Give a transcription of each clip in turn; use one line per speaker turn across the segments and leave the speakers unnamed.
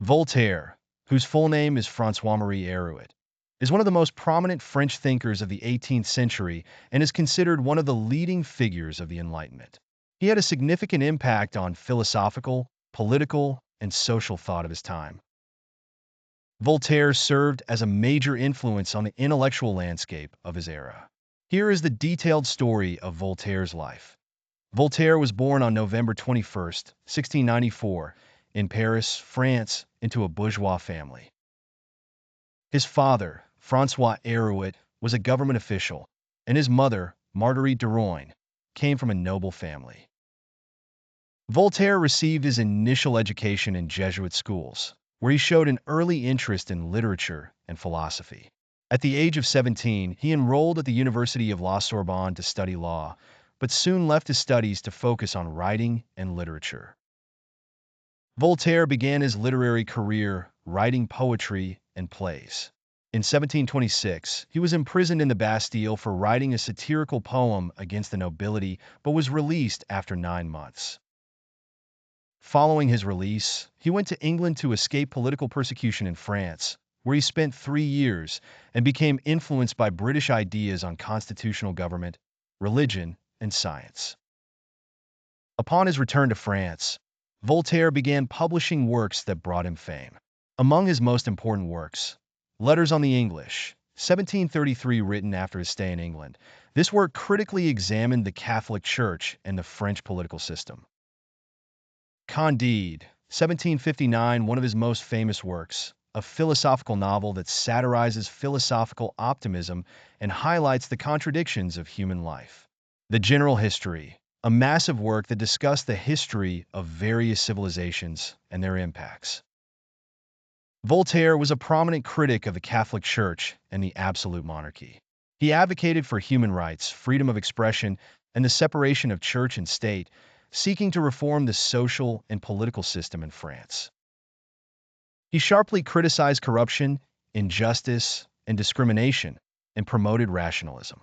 Voltaire, whose full name is François-Marie Arouet, is one of the most prominent French thinkers of the 18th century and is considered one of the leading figures of the Enlightenment. He had a significant impact on philosophical, political, and social thought of his time. Voltaire served as a major influence on the intellectual landscape of his era. Here is the detailed story of Voltaire's life. Voltaire was born on November 21st, 1694, in Paris, France, into a bourgeois family. His father, François Arouet, was a government official, and his mother, Marguerite Duroin, came from a noble family. Voltaire received his initial education in Jesuit schools, where he showed an early interest in literature and philosophy. At the age of 17, he enrolled at the University of La Sorbonne to study law, but soon left his studies to focus on writing and literature. Voltaire began his literary career writing poetry and plays. In 1726, he was imprisoned in the Bastille for writing a satirical poem against the nobility, but was released after 9 months. Following his release, he went to England to escape political persecution in France, where he spent 3 years and became influenced by British ideas on constitutional government, religion, and science. Upon his return to France, Voltaire began publishing works that brought him fame. Among his most important works, Letters on the English, 1733, written after his stay in England. This work critically examined the Catholic Church and the French political system. Candide, 1759, one of his most famous works, a philosophical novel that satirizes philosophical optimism and highlights the contradictions of human life. The General History, a massive work that discussed the history of various civilizations and their impacts. Voltaire was a prominent critic of the Catholic Church and the absolute monarchy. He advocated for human rights, freedom of expression, and the separation of church and state, seeking to reform the social and political system in France. He sharply criticized corruption, injustice, and discrimination, and promoted rationalism.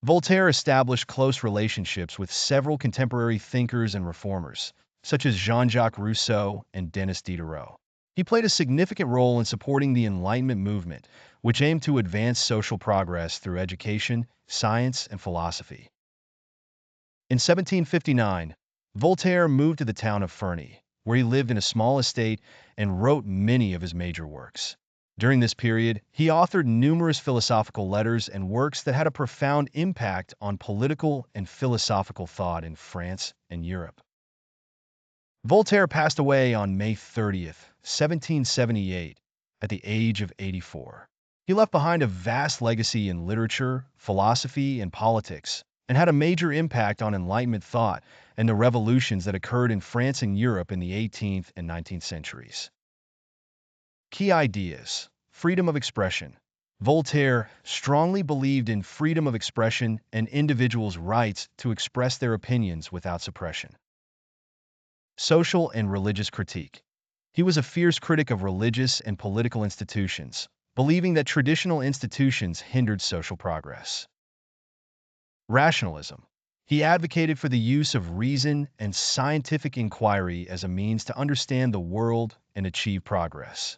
Voltaire established close relationships with several contemporary thinkers and reformers, such as Jean-Jacques Rousseau and Denis Diderot. He played a significant role in supporting the Enlightenment movement, which aimed to advance social progress through education, science, and philosophy. In 1759, Voltaire moved to the town of Ferney, where he lived in a small estate and wrote many of his major works. During this period, he authored numerous philosophical letters and works that had a profound impact on political and philosophical thought in France and Europe. Voltaire passed away on May 30th, 1778, at the age of 84. He left behind a vast legacy in literature, philosophy, and politics, and had a major impact on Enlightenment thought and the revolutions that occurred in France and Europe in the 18th and 19th centuries. Key ideas: freedom of expression. Voltaire strongly believed in freedom of expression and individuals' rights to express their opinions without suppression. Social and religious critique. He was a fierce critic of religious and political institutions, believing that traditional institutions hindered social progress. Rationalism. He advocated for the use of reason and scientific inquiry as a means to understand the world and achieve progress.